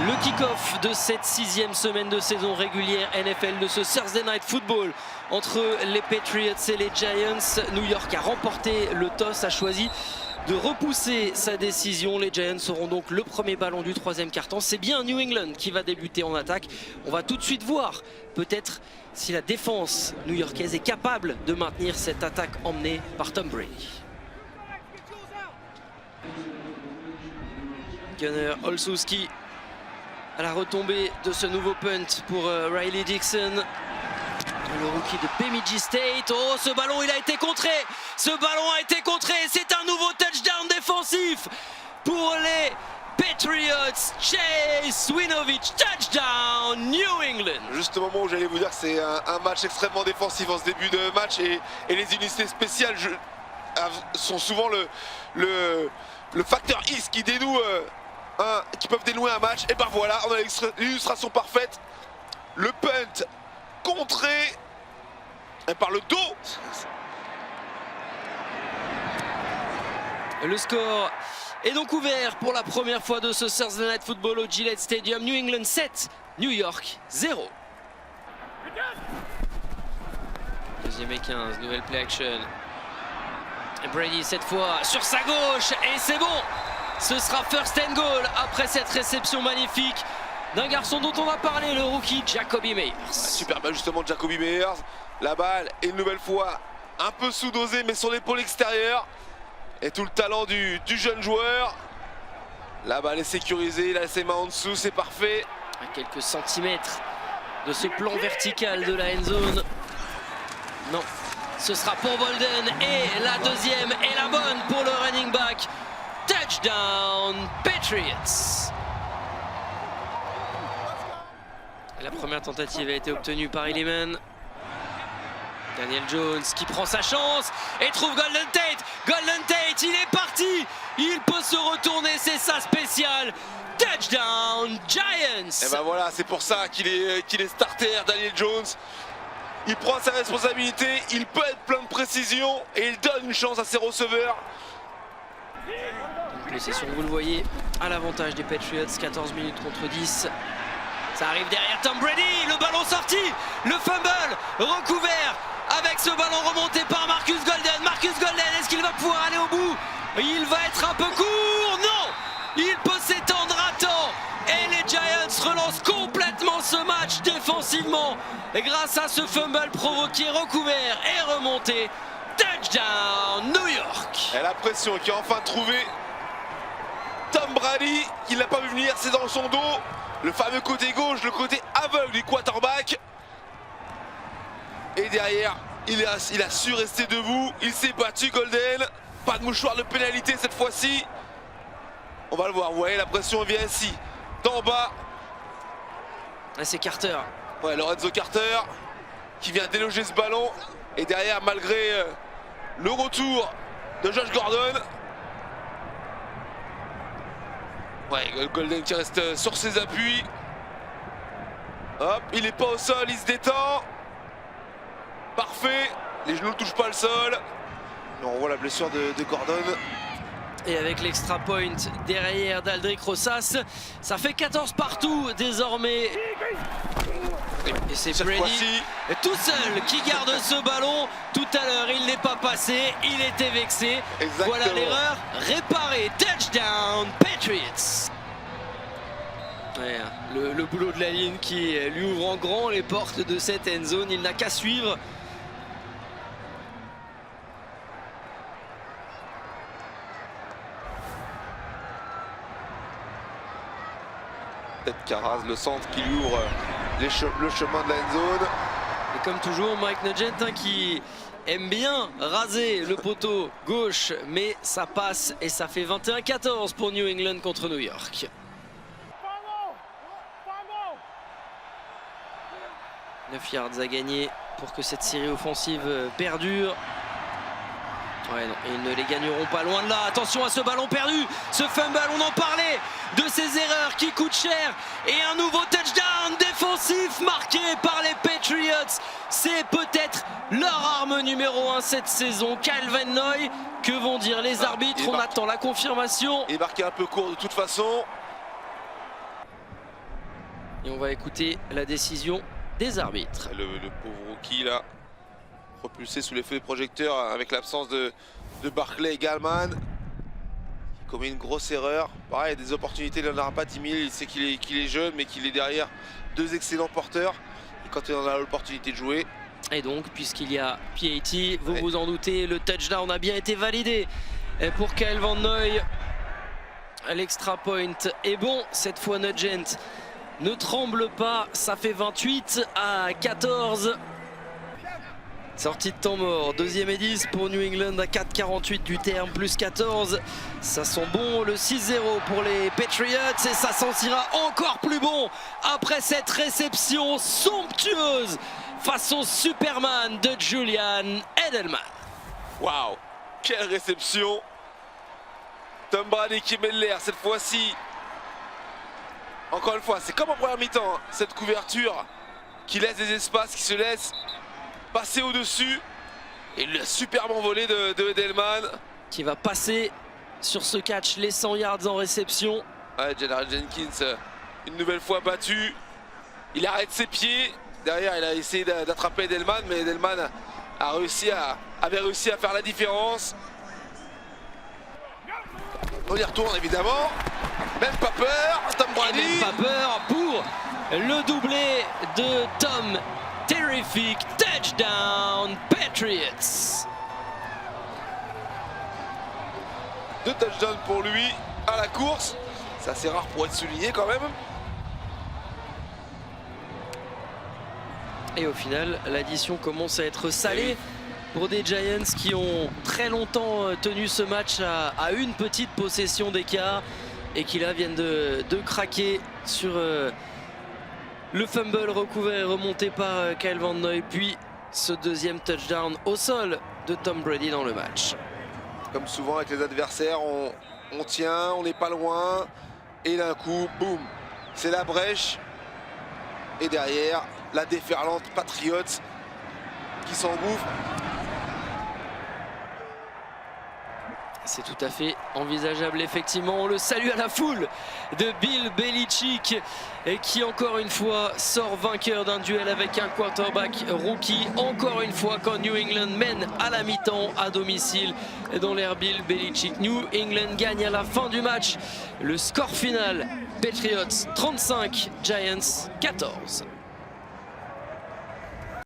Le kick-off de cette 6e semaine de saison régulière NFL, de ce Thursday Night Football entre les Patriots et les Giants. New York a remporté le toss, a choisi de repousser sa décision. Les Giants auront donc le premier ballon du 3e quart-temps. C'est bien New England qui va débuter en attaque. On va tout de suite voir peut-être si la défense new-yorkaise est capable de maintenir cette attaque emmenée par Tom Brady. Gunnar Olszewski à la retombée de ce nouveau punt pour Riley Dixon, le rookie de Bemidji State. Oh, ce ballon il a été contré, ce ballon a été contré, c'est un nouveau touchdown défensif pour les Patriots. Chase Winovich, touchdown New England. Juste au moment où j'allais vous dire que c'est un match extrêmement défensif en ce début de match, et les unités spéciales sont souvent le facteur X qui dénoue qui peuvent dénouer un match. Et ben voilà, on a l'illustration parfaite. Le punt contré par le dos. Le score est donc ouvert pour la première fois de ce Thursday Night Football au Gillette Stadium. New England 7, New York 0. Deuxième et 15, nouvelle play action. Brady cette fois sur sa gauche et c'est bon. Ce sera first and goal après cette réception magnifique d'un garçon dont on va parler, le rookie Jacoby Meyers. Super bien justement Jacoby Meyers. La balle est une nouvelle fois un peu sous-dosée mais sur l'épaule extérieure. Et tout le talent du jeune joueur. La balle est sécurisée, il a ses mains en dessous, c'est parfait. À quelques centimètres de ce plan vertical de la end zone. Non, ce sera pour Bolden et la deuxième est la bonne pour le running back. Touchdown Patriots. La première tentative a été obtenue par Illiman. Daniel Jones qui prend sa chance et trouve Golden Tate. Golden Tate, il est parti. Il peut se retourner, c'est sa spéciale. Touchdown Giants. Et ben voilà, c'est pour ça qu'il est starter, Daniel Jones. Il prend sa responsabilité, il peut être plein de précision et il donne une chance à ses receveurs. Donc les sessions, vous le voyez, à l'avantage des Patriots, 14 minutes contre 10. Ça arrive derrière Tom Brady, le ballon sorti, le fumble recouvert avec ce ballon remonté par Marcus Golden. Marcus Golden, est-ce qu'il va pouvoir aller au bout? Il va être un peu court, non! Il peut s'étendre à temps et les Giants relancent complètement ce match défensivement grâce à ce fumble provoqué, recouvert et remonté. Touchdown New York. Et la pression qui a enfin trouvé Tom Brady, qui l'a pas vu venir, c'est dans son dos. Le fameux côté gauche, le côté aveugle du quarterback. Et derrière, il a su rester debout. Il s'est battu, Golden. Pas de mouchoir de pénalité cette fois-ci. On va le voir, vous voyez, la pression vient ici, d'en bas. Ah, c'est Carter. Ouais, Lorenzo Carter qui vient déloger ce ballon. Et derrière, malgré le retour de Josh Gordon. Ouais, Golden qui reste sur ses appuis. Hop, il n'est pas au sol, il se détend. Parfait, les genoux ne touchent pas le sol. Et on voit la blessure de Gordon. Et avec l'extra point derrière d'Aldrick Rosas, ça fait 14 partout désormais. Et c'est Brady tout seul qui garde ce ballon. Tout à l'heure, il n'est pas passé, il était vexé. Exactement. Voilà l'erreur réparée. Touchdown Patriots. Ouais, le boulot de la ligne qui lui ouvre en grand les portes de cette end zone. Il n'a qu'à suivre. Peut-être Carras, le centre qui lui ouvre le chemin de la end zone. Et comme toujours, Mike Nugent qui aime bien raser le poteau gauche, mais ça passe et ça fait 21-14 pour New England contre New York. 9 yards à gagner pour que cette série offensive perdure. Ouais, non, ils ne les gagneront pas, loin de là. Attention à ce ballon perdu, ce fumble, on en parlait de ces erreurs qui coûtent cher. Et un nouveau touchdown défensif marqué par les Patriots. C'est peut-être leur arme numéro 1 cette saison. Kyle Van Noy, que vont dire les arbitres? On attend la confirmation. Il est marqué un peu court de toute façon. Et on va écouter la décision des arbitres. Le pauvre rookie là, propulsé sous les feux des projecteurs avec l'absence de Barclay et Gallman. Il commet une grosse erreur. Pareil, des opportunités, il n'en aura pas 10 000. Il sait qu'il est jeune, mais qu'il est derrière deux excellents porteurs. Et quand il en a l'opportunité de jouer. Et donc, puisqu'il y a PAT, vous vous en doutez, le touchdown a bien été validé pour Kyle Van Noy. L'extra point est bon. Cette fois, Nugent ne tremble pas. Ça fait 28-14. Sortie de temps mort, deuxième et 10 pour New England à 4,48 du terme, plus 14. Ça sent bon le 6-0 pour les Patriots et ça sentira encore plus bon après cette réception somptueuse façon Superman de Julian Edelman. Waouh, quelle réception! Tom Brady qui met l'air cette fois-ci. Encore une fois, c'est comme en première mi-temps, hein, cette couverture qui laisse des espaces, qui se laisse passer au-dessus. Et le superbe envolé de Edelman. Qui va passer sur ce catch les 100 yards en réception. Ouais, Janoris Jenkins, une nouvelle fois battu. Il arrête ses pieds. Derrière, il a essayé d'attraper Edelman, mais Edelman avait réussi à faire la différence. On y retourne évidemment. Même pas peur, Tom Brady. Et même pas peur pour le doublé de Tom. Terrific touchdown Patriots. 2 touchdowns pour lui à la course. C'est assez rare pour être souligné quand même. Et au final, l'addition commence à être salée pour des Giants qui ont très longtemps tenu ce match à une petite possession d'écart et qui là viennent de craquer sur le fumble recouvert et remonté par Kyle Van Noy, puis ce deuxième touchdown au sol de Tom Brady dans le match. Comme souvent avec les adversaires, on tient, on n'est pas loin, et d'un coup, boum, c'est la brèche. Et derrière, la déferlante Patriots qui s'engouffre. C'est tout à fait envisageable, effectivement. On le salue à la foule de Bill Belichick qui encore une fois sort vainqueur d'un duel avec un quarterback rookie. Encore une fois quand New England mène à la mi-temps à domicile dans l'ère Bill Belichick. New England gagne à la fin du match. Le score final, Patriots 35, Giants 14.